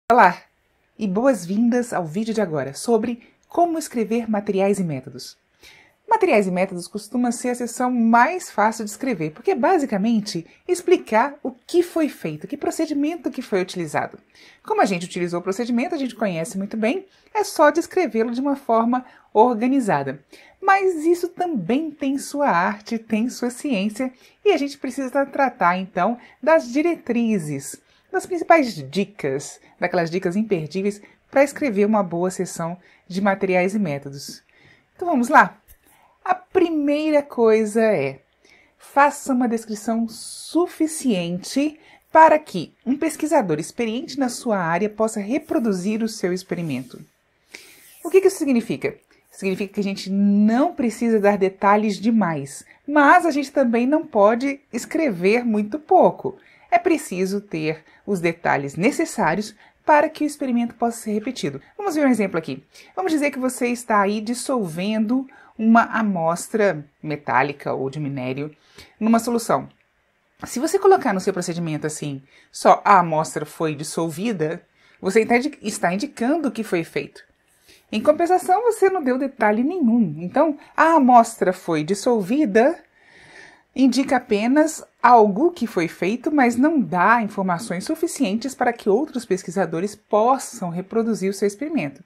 Olá e boas-vindas ao vídeo de agora sobre como escrever materiais e métodos. Materiais e métodos costuma ser a seção mais fácil de escrever, porque é basicamente explicar o que foi feito, que procedimento que foi utilizado. Como a gente utilizou o procedimento, a gente conhece muito bem, é só descrevê-lo de uma forma organizada. Mas isso também tem sua arte, tem sua ciência, e a gente precisa tratar então das diretrizes, das principais dicas, daquelas dicas imperdíveis para escrever uma boa seção de materiais e métodos. Então vamos lá? A primeira coisa é: faça uma descrição suficiente para que um pesquisador experiente na sua área possa reproduzir o seu experimento. O que isso significa? Significa que a gente não precisa dar detalhes demais, mas a gente também não pode escrever muito pouco. É preciso ter os detalhes necessários para que o experimento possa ser repetido. Vamos ver um exemplo aqui. Vamos dizer que você está aí dissolvendo uma amostra metálica ou de minério numa solução. Se você colocar no seu procedimento assim, só a amostra foi dissolvida, você está indicando o que foi feito. Em compensação, você não deu detalhe nenhum. Então, a amostra foi dissolvida indica apenas algo que foi feito, mas não dá informações suficientes para que outros pesquisadores possam reproduzir o seu experimento.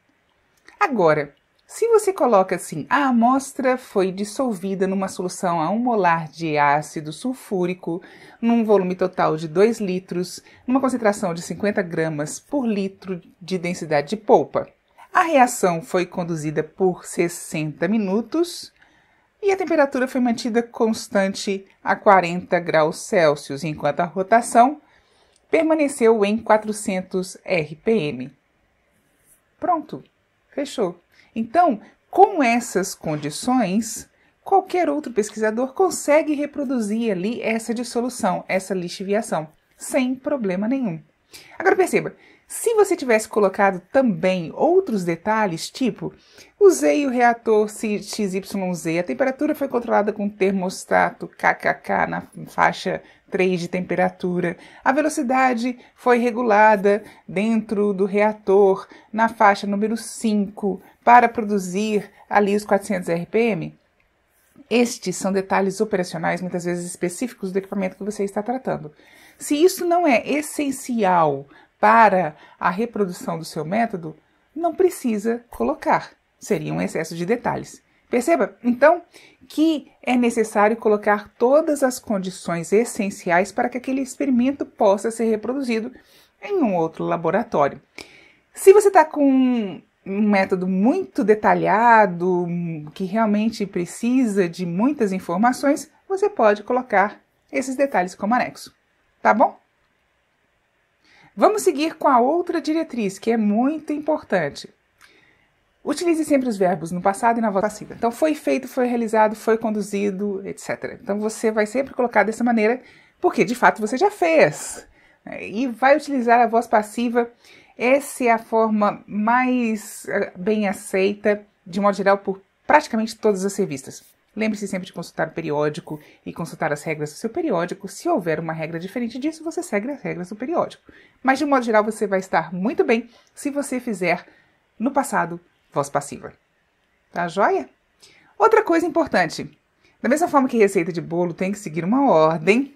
Agora, se você coloca assim: a amostra foi dissolvida numa solução a 1 molar de ácido sulfúrico, num volume total de 2 litros, numa concentração de 50 gramas por litro de densidade de polpa. A reação foi conduzida por 60 minutos e a temperatura foi mantida constante a 40 graus Celsius, enquanto a rotação permaneceu em 400 RPM. Pronto, fechou. Então, com essas condições, qualquer outro pesquisador consegue reproduzir ali essa dissolução, essa lixiviação, sem problema nenhum. Agora perceba, se você tivesse colocado também outros detalhes, tipo: usei o reator XYZ, a temperatura foi controlada com termostato KKK na faixa 3 de temperatura, a velocidade foi regulada dentro do reator na faixa número 5 para produzir ali os 400 RPM. Estes são detalhes operacionais, muitas vezes específicos do equipamento que você está tratando. Se isso não é essencial para a reprodução do seu método, não precisa colocar. Seria um excesso de detalhes. Perceba, então, que é necessário colocar todas as condições essenciais para que aquele experimento possa ser reproduzido em um outro laboratório. Se você está com um método muito detalhado, que realmente precisa de muitas informações, você pode colocar esses detalhes como anexo. Tá bom? Vamos seguir com a outra diretriz, que é muito importante. Utilize sempre os verbos no passado e na voz passiva. Então, foi feito, foi realizado, foi conduzido, etc. Então, você vai sempre colocar dessa maneira, porque de fato você já fez. E vai utilizar a voz passiva. Essa é a forma mais bem aceita, de modo geral, por praticamente todas as revistas. Lembre-se sempre de consultar o periódico e consultar as regras do seu periódico. Se houver uma regra diferente disso, você segue as regras do periódico. Mas, de modo geral, você vai estar muito bem se você fizer, no passado, voz passiva. Tá joia? Outra coisa importante. Da mesma forma que receita de bolo tem que seguir uma ordem,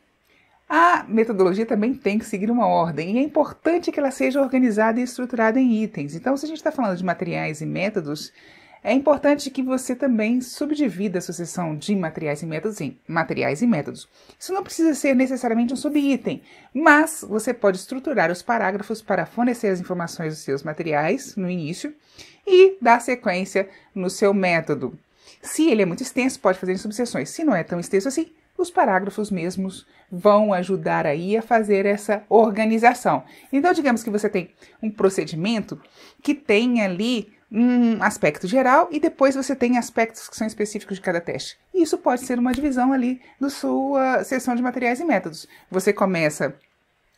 a metodologia também tem que seguir uma ordem. E é importante que ela seja organizada e estruturada em itens. Então, se a gente está falando de materiais e métodos, é importante que você também subdivida a sua seção de materiais e métodos em materiais e métodos. Isso não precisa ser necessariamente um subitem, mas você pode estruturar os parágrafos para fornecer as informações dos seus materiais no início e dar sequência no seu método. Se ele é muito extenso, pode fazer em subseções. Se não é tão extenso assim, os parágrafos mesmos vão ajudar aí a fazer essa organização. Então, digamos que você tem um procedimento que tem ali um aspecto geral e depois você tem aspectos que são específicos de cada teste. Isso pode ser uma divisão ali da sua seção de materiais e métodos. Você começa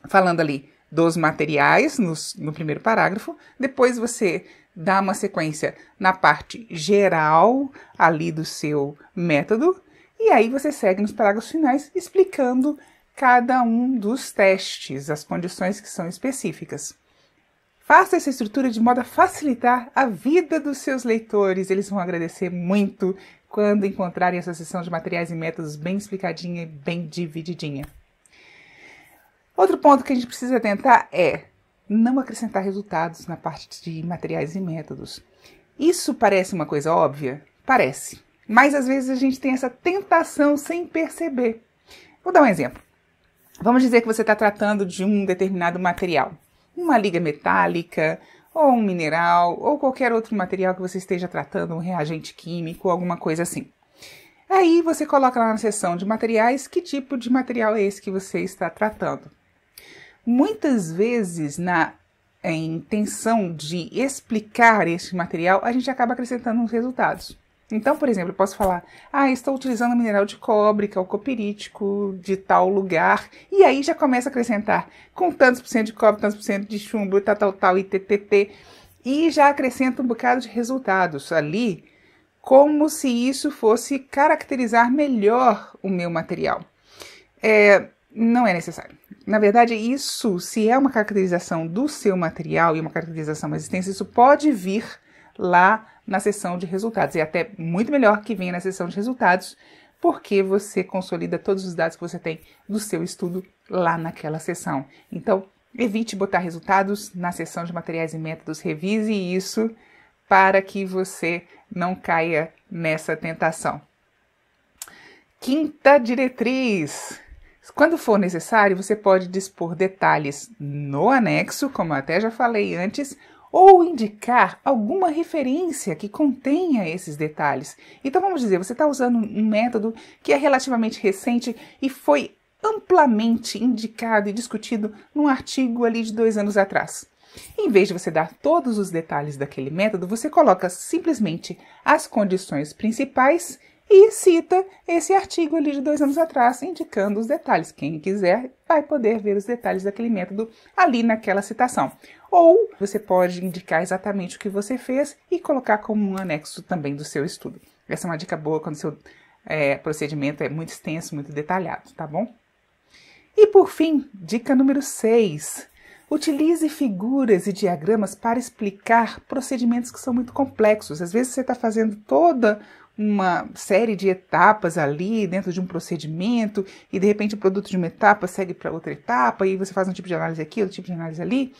falando ali dos materiais no primeiro parágrafo, depois você dá uma sequência na parte geral ali do seu método e aí você segue nos parágrafos finais explicando cada um dos testes, as condições que são específicas. Faça essa estrutura de modo a facilitar a vida dos seus leitores. Eles vão agradecer muito quando encontrarem essa seção de materiais e métodos bem explicadinha e bem divididinha. Outro ponto que a gente precisa atentar é não acrescentar resultados na parte de materiais e métodos. Isso parece uma coisa óbvia? Parece. Mas às vezes a gente tem essa tentação sem perceber. Vou dar um exemplo. Vamos dizer que você está tratando de um determinado material. Uma liga metálica, ou um mineral, ou qualquer outro material que você esteja tratando, um reagente químico, alguma coisa assim. Aí você coloca lá na seção de materiais que tipo de material é esse que você está tratando. Muitas vezes, na intenção de explicar este material, a gente acaba acrescentando uns resultados. Então, por exemplo, eu posso falar, estou utilizando mineral de cobre, que é o copirítico de tal lugar, e aí já começa a acrescentar com tantos por cento de cobre, tantos por cento de chumbo, tal, e ttt, e já acrescenta um bocado de resultados ali, como se isso fosse caracterizar melhor o meu material. Não é necessário. Na verdade, isso, se é uma caracterização do seu material e uma caracterização mais extensa, isso pode vir lá na seção de resultados. É até muito melhor que venha na seção de resultados, porque você consolida todos os dados que você tem do seu estudo lá naquela seção. Então, evite botar resultados na seção de materiais e métodos. Revise isso para que você não caia nessa tentação. Quinta diretriz. Quando for necessário, você pode dispor detalhes no anexo, como eu até já falei antes, ou indicar alguma referência que contenha esses detalhes. Então vamos dizer, você está usando um método que é relativamente recente e foi amplamente indicado e discutido num artigo ali de 2 anos atrás. Em vez de você dar todos os detalhes daquele método, você coloca simplesmente as condições principais e cita esse artigo ali de 2 anos atrás, indicando os detalhes. Quem quiser vai poder ver os detalhes daquele método ali naquela citação. Ou você pode indicar exatamente o que você fez e colocar como um anexo também do seu estudo. Essa é uma dica boa quando o seu procedimento é muito extenso, muito detalhado, tá bom? E por fim, dica número 6. Utilize figuras e diagramas para explicar procedimentos que são muito complexos. Às vezes você está fazendo toda uma série de etapas ali dentro de um procedimento e de repente o produto de uma etapa segue para outra etapa e você faz um tipo de análise aqui, outro tipo de análise ali.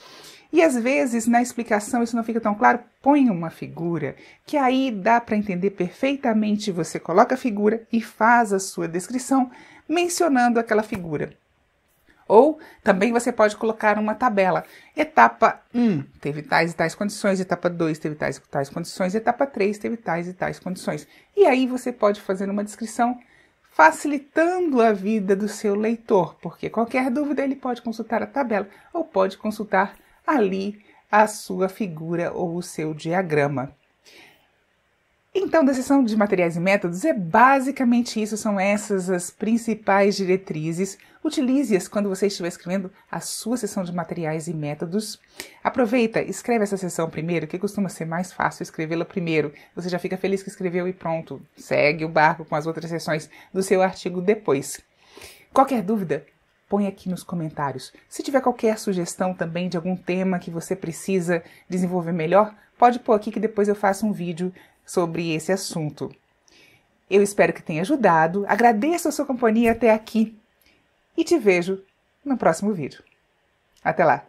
E às vezes na explicação isso não fica tão claro, põe uma figura que aí dá para entender perfeitamente. Você coloca a figura e faz a sua descrição mencionando aquela figura. Ou também você pode colocar uma tabela. Etapa 1 teve tais e tais condições, etapa 2 teve tais e tais condições, etapa 3 teve tais e tais condições. E aí você pode fazer uma descrição facilitando a vida do seu leitor, porque qualquer dúvida ele pode consultar a tabela ou pode consultar ali a sua figura ou o seu diagrama. Então, da seção de materiais e métodos, é basicamente isso, são essas as principais diretrizes. Utilize-as quando você estiver escrevendo a sua seção de materiais e métodos. Aproveita, escreve essa seção primeiro, que costuma ser mais fácil escrevê-la primeiro. Você já fica feliz que escreveu e pronto. Segue o barco com as outras seções do seu artigo depois. Qualquer dúvida, põe aqui nos comentários. Se tiver qualquer sugestão também de algum tema que você precisa desenvolver melhor, pode pôr aqui que depois eu faço um vídeo sobre esse assunto. Eu espero que tenha ajudado, agradeço a sua companhia até aqui e te vejo no próximo vídeo. Até lá!